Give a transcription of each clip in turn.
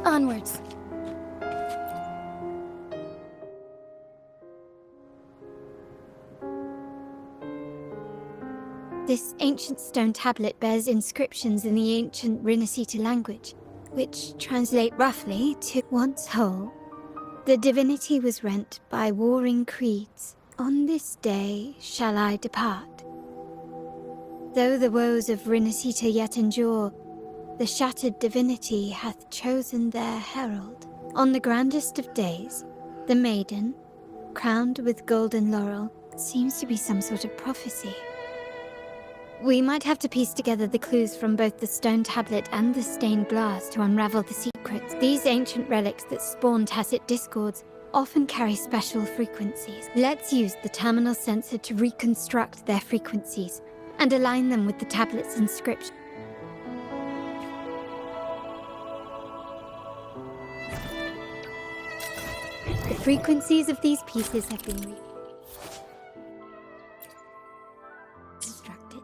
Onwards. This ancient stone tablet bears inscriptions in the ancient Rinascita language, which translate roughly to "once whole. The divinity was rent by warring creeds. On this day shall I depart. Though the woes of Rinascita yet endure, the shattered divinity hath chosen their herald. On the grandest of days, the maiden, crowned with golden laurel, seems to be some sort of prophecy. We might have to piece together the clues from both the stone tablet and the stained glass to unravel the secrets. These ancient relics that spawn tacit discords often carry special frequencies. Let's use the terminal sensor to reconstruct their frequencies and align them with the tablet's inscription. The frequencies of these pieces have been reconstructed.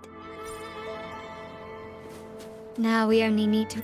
Now we only need to...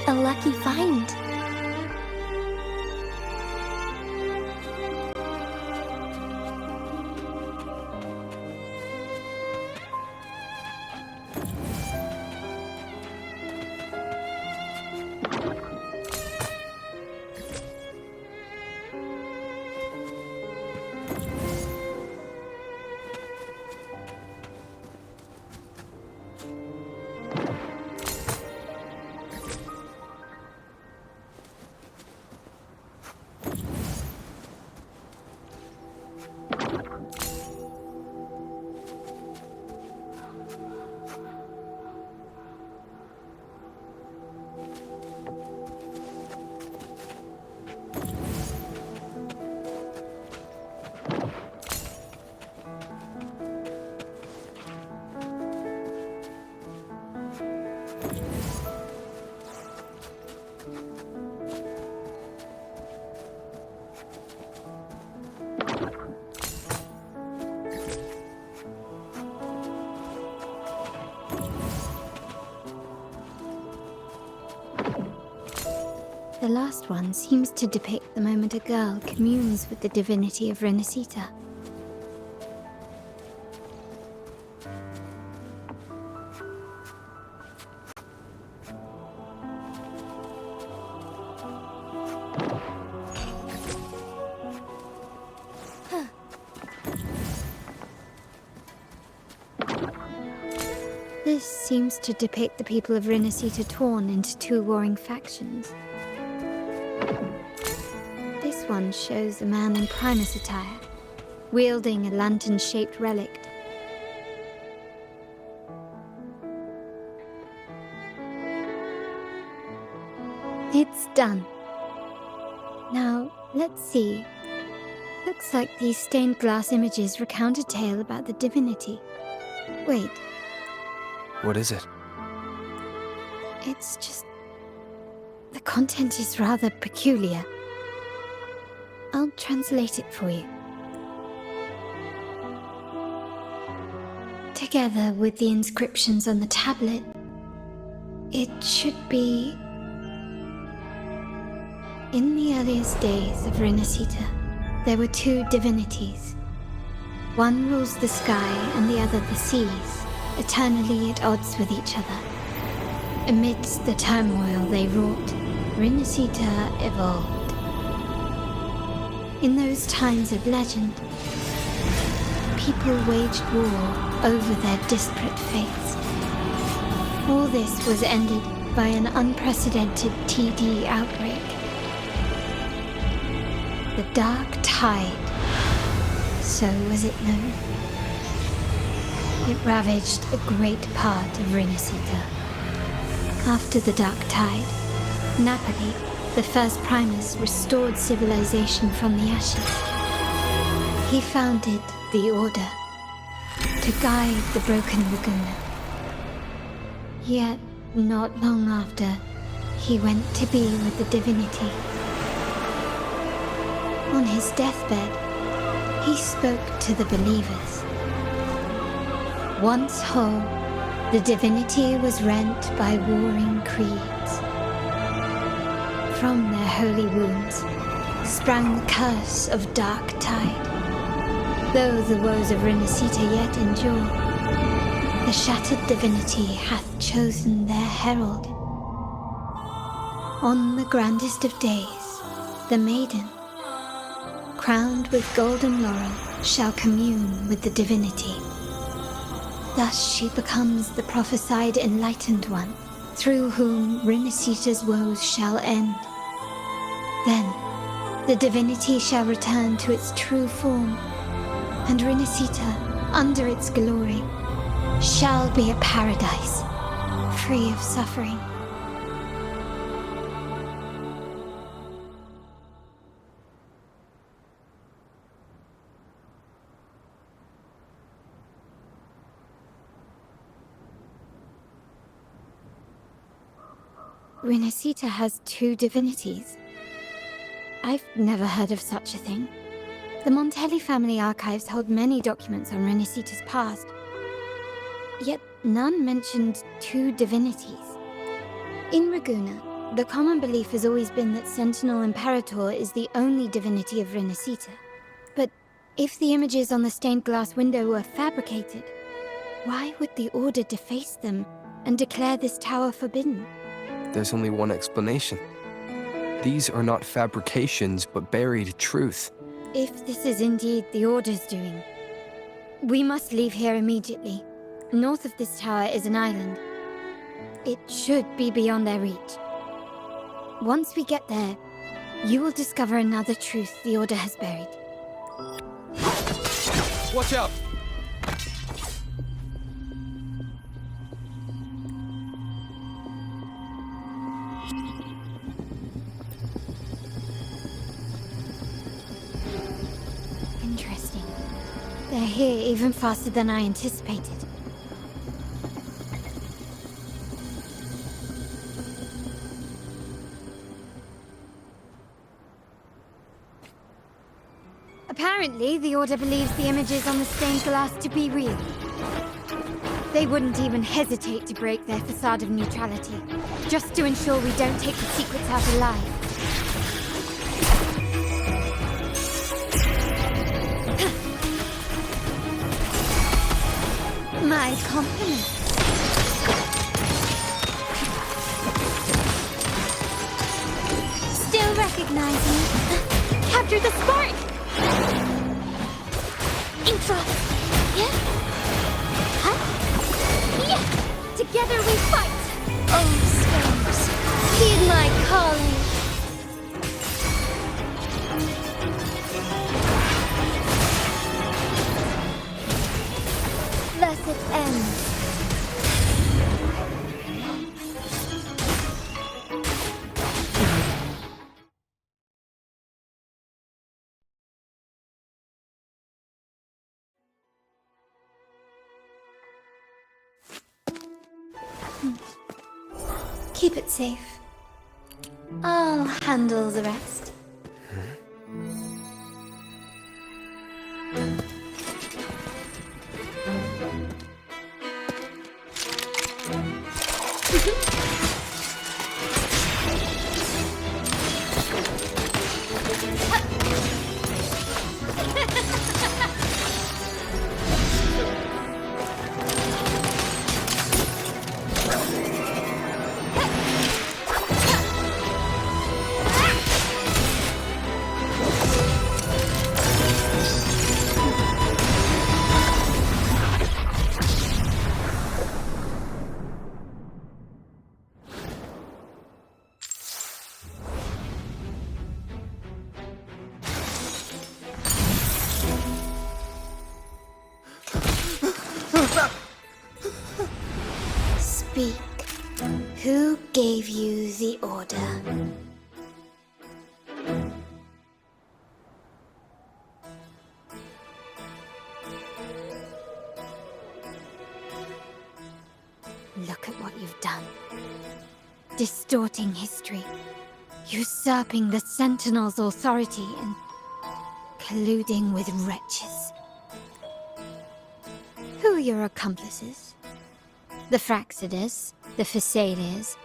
A lucky find. The last one seems to depict the moment a girl communes with the divinity of Rinascita. This seems to depict the people of Rinascita torn into two warring factions. This one shows a man in Primus attire, wielding a lantern-shaped relic. It's done. Now, let's see. Looks like these stained glass images recount a tale about the divinity. Wait. What is it? It's just... the content is rather peculiar. I'll translate it for you. Together with the inscriptions on the tablet, it should be... In the earliest days of Rinascita, there were two divinities. One rules the sky and the other the seas, eternally at odds with each other. Amidst the turmoil they wrought, Rinascita evolved. In those times of legend, people waged war over their disparate faiths. All this was ended by an unprecedented TD outbreak. The Dark Tide, so was it known. It ravaged a great part of Rinascita. After the Dark Tide, Napoli, the first Primus, restored civilization from the ashes. He founded the Order to guide the broken Laguna. Yet, not long after, he went to be with the divinity. On his deathbed, he spoke to the believers. Once whole, the divinity was rent by warring creeds. From their holy wounds sprang the curse of Dark Tide. Though the woes of Rinascita yet endure, the shattered divinity hath chosen their herald. On the grandest of days, the maiden, crowned with golden laurel, shall commune with the divinity. Thus she becomes the prophesied enlightened one, through whom Rinascita's woes shall end. Then, the divinity shall return to its true form, and Rinascita, under its glory, shall be a paradise, free of suffering. Rinascita has two divinities. I've never heard of such a thing. The Montelli family archives hold many documents on Rinascita's past, yet none mentioned two divinities. In Ragusa, the common belief has always been that Sentinel Imperator is the only divinity of Rinascita. But if the images on the stained glass window were fabricated, why would the Order deface them and declare this tower forbidden? There's only one explanation. These are not fabrications, but buried truth. If this is indeed the Order's doing, we must leave here immediately. North of this tower is an island. It should be beyond their reach. Once we get there, you will discover another truth the Order has buried. Watch out! Interesting. They're here even faster than I anticipated. Apparently, the Order believes the images on the stained glass to be real. They wouldn't even hesitate to break their facade of neutrality, just to ensure we don't take the secrets out alive. My compliments. Still recognize me? Capture the spark! Intro! Yeah? Huh? Yeah! Together we fight! Oh, storms, heed my calling! Thus it ends. Keep it safe. I'll handle the rest. gave you the order. Look at what you've done. Distorting history, usurping the Sentinel's authority, and colluding with wretches. Who are your accomplices? The Fraxidus, the Phasaelus,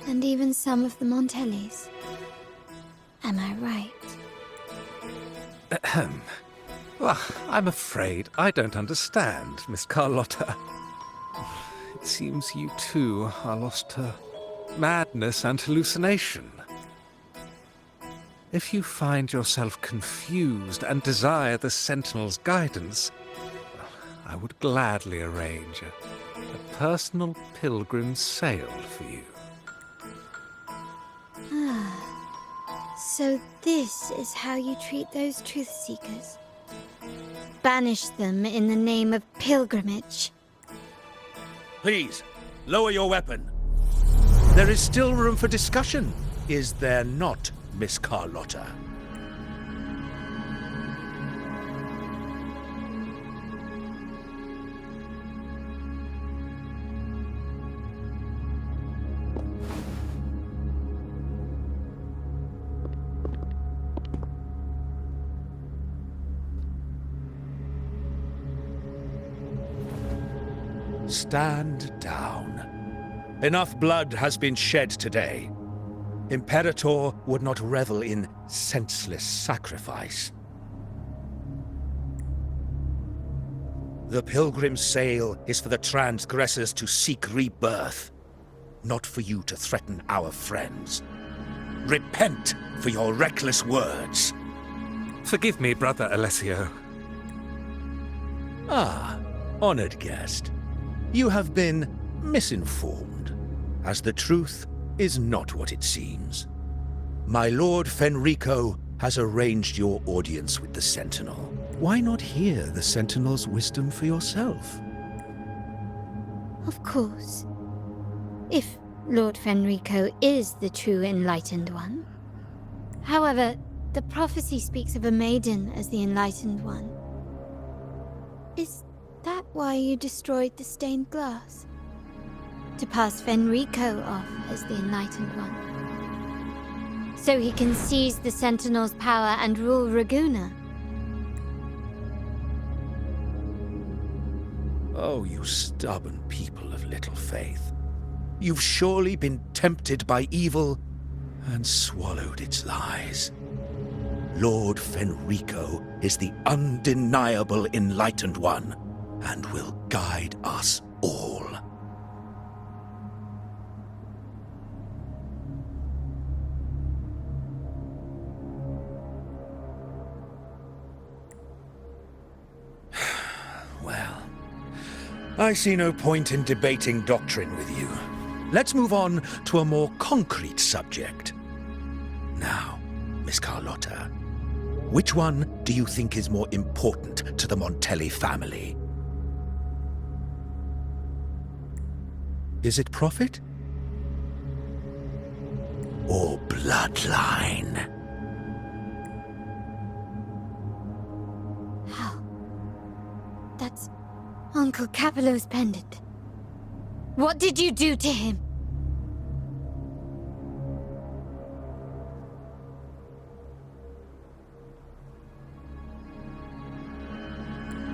and even some of the Montellis. Am I right? Ahem. Well, I'm afraid I don't understand, Miss Carlotta. It seems you too are lost to madness and hallucination. If you find yourself confused and desire the Sentinel's guidance, I would gladly arrange a personal pilgrim sail for you. So this is how you treat those truth seekers? Banish them in the name of pilgrimage. Please, lower your weapon. There is still room for discussion, is there not, Miss Carlotta? Stand down. Enough blood has been shed today. Imperator would not revel in senseless sacrifice. The pilgrim's sail is for the transgressors to seek rebirth, not for you to threaten our friends. Repent for your reckless words. Forgive me, Brother Alessio. Ah, honored guest. You have been misinformed, as the truth is not what it seems. My Lord Fenrico has arranged your audience with the Sentinel. Why not hear the Sentinel's wisdom for yourself? Of course. If Lord Fenrico is the true Enlightened One. However, the prophecy speaks of a maiden as the Enlightened One. Is that why you destroyed the stained glass? To pass Fenrico off as the Enlightened One? So he can seize the Sentinel's power and rule Raguna? Oh, you stubborn people of little faith. You've surely been tempted by evil and swallowed its lies. Lord Fenrico is the undeniable Enlightened One, and will guide us all. Well, I see no point in debating doctrine with you. Let's move on to a more concrete subject. Now, Miss Carlotta, which one do you think is more important to the Montelli family? Is it profit? Or bloodline? How? That's Uncle Capello's pendant. What did you do to him?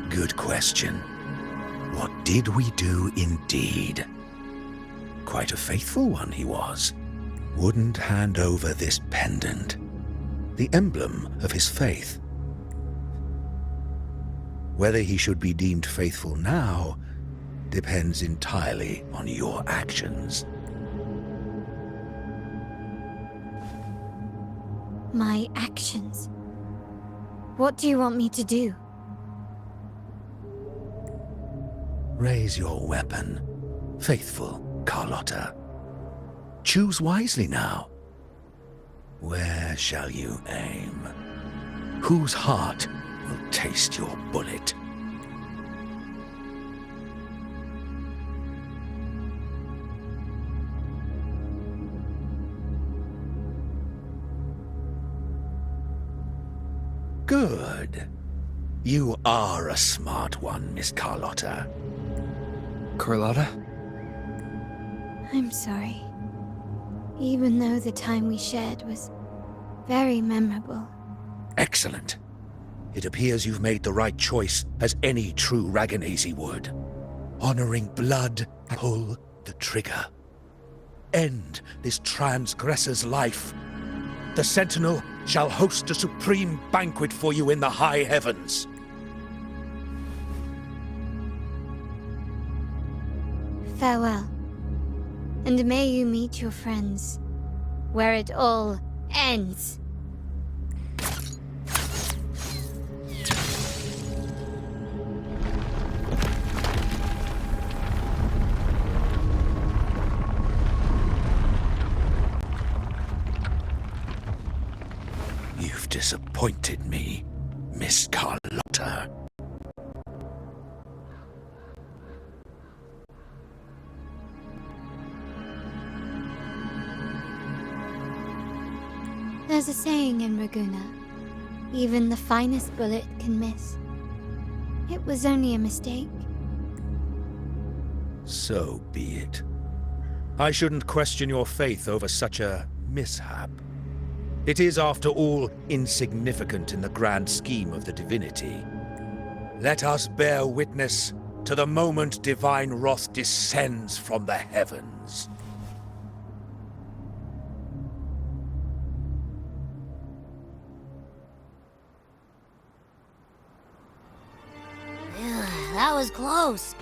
Good question. What did we do indeed? Quite a faithful one he was. Wouldn't hand over this pendant, the emblem of his faith. Whether he should be deemed faithful now depends entirely on your actions. My actions? What do you want me to do? Raise your weapon, faithful Carlotta. Choose wisely now. Where shall you aim? Whose heart will taste your bullet? Good. You are a smart one, Miss Carlotta. Carlotta? I'm sorry. Even though the time we shared was very memorable. Excellent. It appears you've made the right choice, as any true Raganazi would. Honoring blood, pull the trigger. End this transgressor's life. The Sentinel shall host a supreme banquet for you in the high heavens. Farewell. And may you meet your friends, where it all ends. You've disappointed me, Miss Carlotta. There's a saying in Raguna, even the finest bullet can miss. It was only a mistake. So be it. I shouldn't question your faith over such a mishap. It is, after all, insignificant in the grand scheme of the divinity. Let us bear witness to the moment divine wrath descends from the heavens. That was close.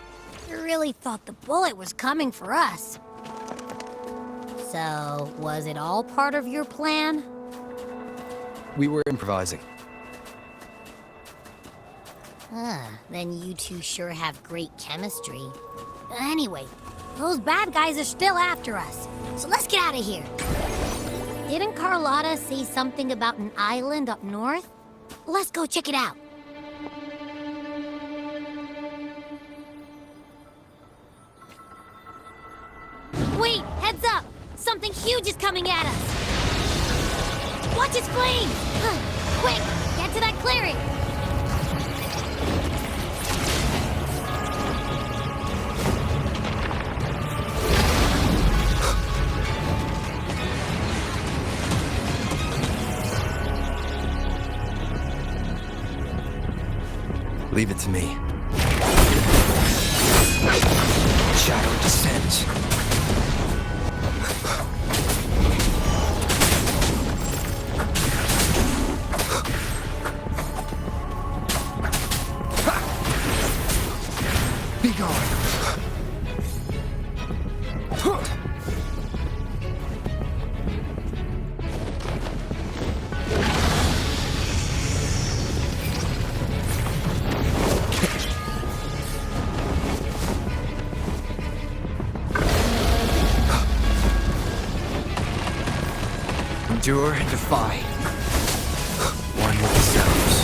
I really thought the bullet was coming for us. So, was it all part of your plan? We were improvising. Then you two sure have great chemistry. Anyway, those bad guys are still after us, so let's get out of here. Didn't Carlotta say something about an island up north? Let's go check it out. Wait, heads up! Something huge is coming at us! Watch its flames! Quick, get to that clearing! Leave it to me. Shadow descends. Be gone. Endure and defy. One with the sounds.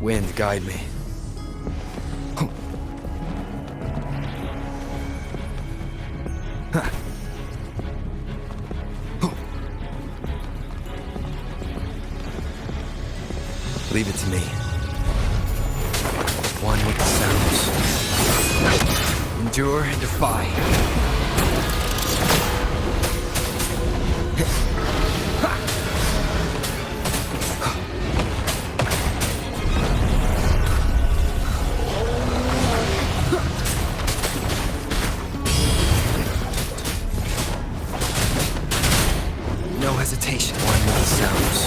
wind guide me. Leave it to me. One with the sounds. Endure and defy. No hesitation. One with the sounds.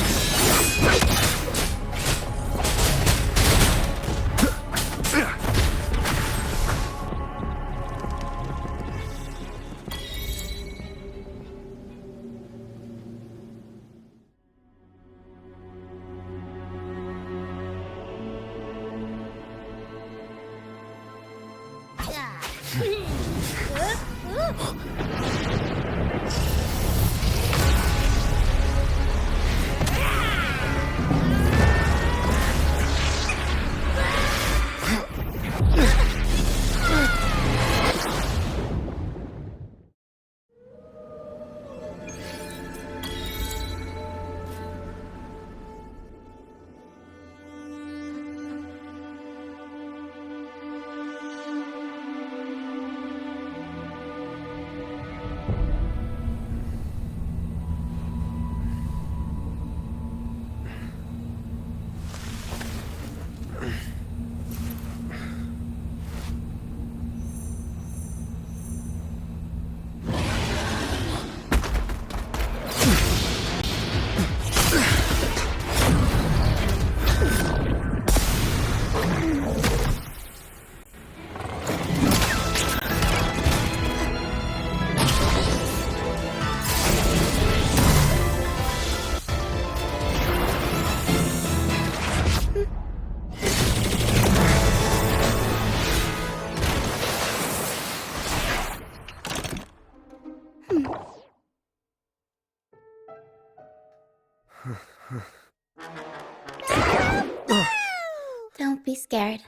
Don't be scared.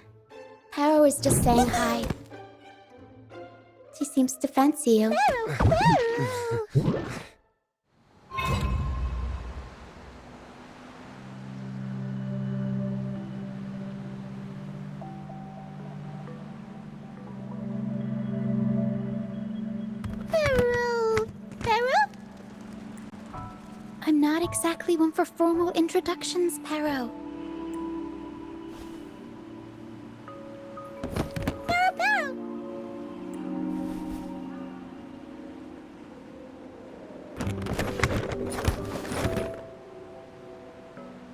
Paro is just saying hi. She seems to fancy you. I'm not exactly one for formal introductions, Paro.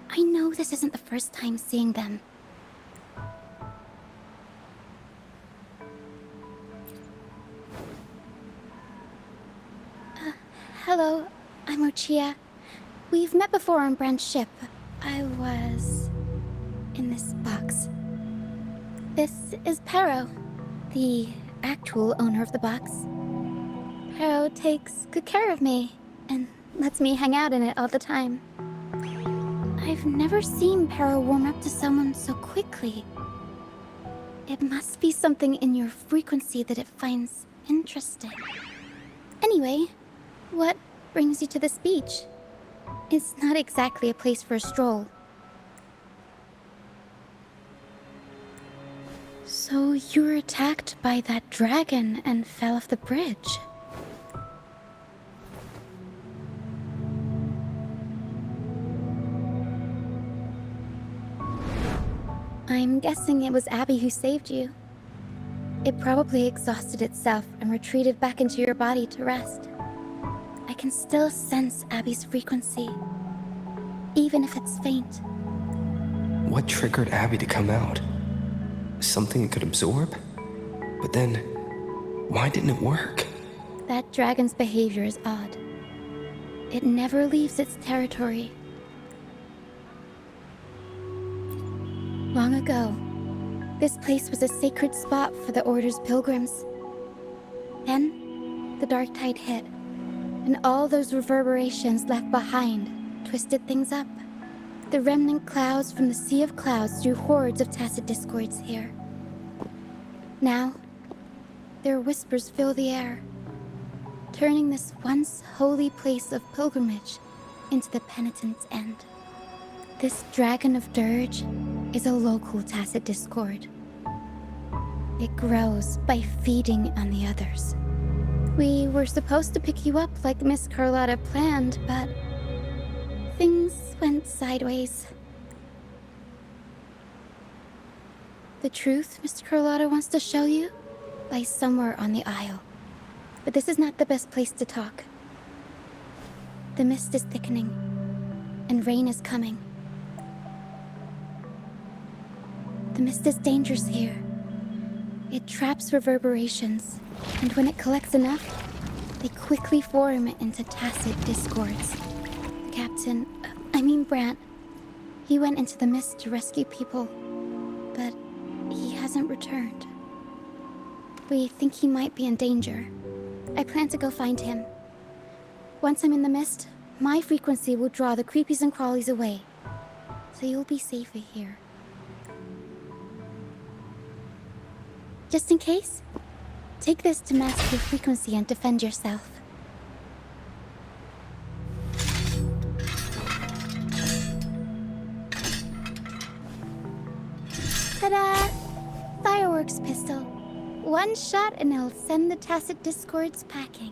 I know this isn't the first time seeing them. Hello, I'm Ochia. We've met before on Brand's ship. I was in this box. This is Paro, the actual owner of the box. Paro takes good care of me and lets me hang out in it all the time. I've never seen Paro warm up to someone so quickly. It must be something in your frequency that it finds interesting. Anyway, what brings you to this beach? It's not exactly a place for a stroll. So you were attacked by that dragon and fell off the bridge. I'm guessing it was Abby who saved you. It probably exhausted itself and retreated back into your body to rest. I can still sense Abby's frequency, even if it's faint. What triggered Abby to come out? Something it could absorb? But then, why didn't it work? That dragon's behavior is odd. It never leaves its territory. Long ago, this place was a sacred spot for the Order's pilgrims. Then, the dark tide hit, and all those reverberations left behind twisted things up. The remnant clouds from the sea of clouds drew hordes of tacit discords here. Now, their whispers fill the air, turning this once holy place of pilgrimage into the penitent's end. This dragon of dirge is a local tacit discord. It grows by feeding on the others. We were supposed to pick you up like Miss Carlotta planned, but things went sideways. The truth Mr. Carlotta wants to show you lies somewhere on the aisle. But this is not the best place to talk. The mist is thickening, and rain is coming. The mist is dangerous here. It traps reverberations, and when it collects enough, they quickly form into tacit discords. The captain, Brant, he went into the mist to rescue people, but he hasn't returned. We think he might be in danger. I plan to go find him. Once I'm in the mist, my frequency will draw the creepies and crawlies away, so you'll be safer here. Just in case, take this to mask your frequency and defend yourself. Ta-da! Fireworks pistol. One shot and it'll send the tacit discords packing.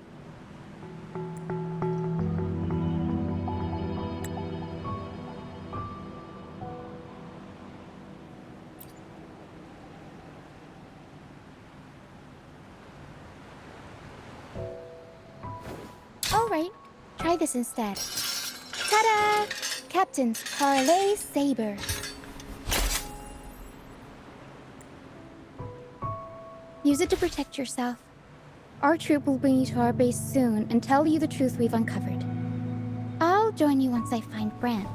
Alright, try this instead. Ta-da! Captain's Parlay Saber. Use it to protect yourself. Our troop will bring you to our base soon and tell you the truth we've uncovered. I'll join you once I find Brant.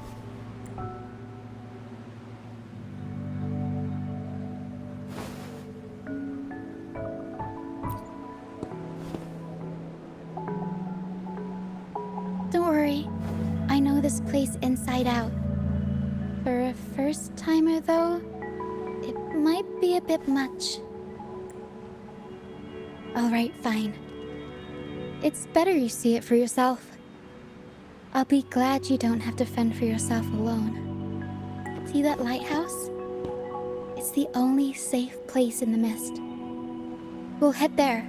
Don't worry. I know this place inside out. For a first-timer, though, it might be a bit much. Alright, fine. It's better you see it for yourself. I'll be glad you don't have to fend for yourself alone. See that lighthouse? It's the only safe place in the mist. We'll head there.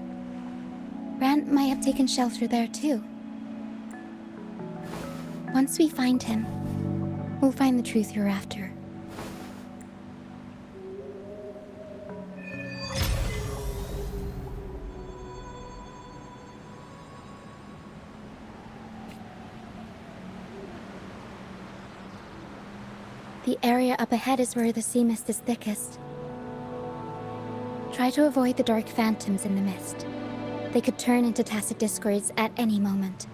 Brant might have taken shelter there too. Once we find him, we'll find the truth you're after. The area up ahead is where the sea mist is thickest. Try to avoid the dark phantoms in the mist. They could turn into tacit discords at any moment.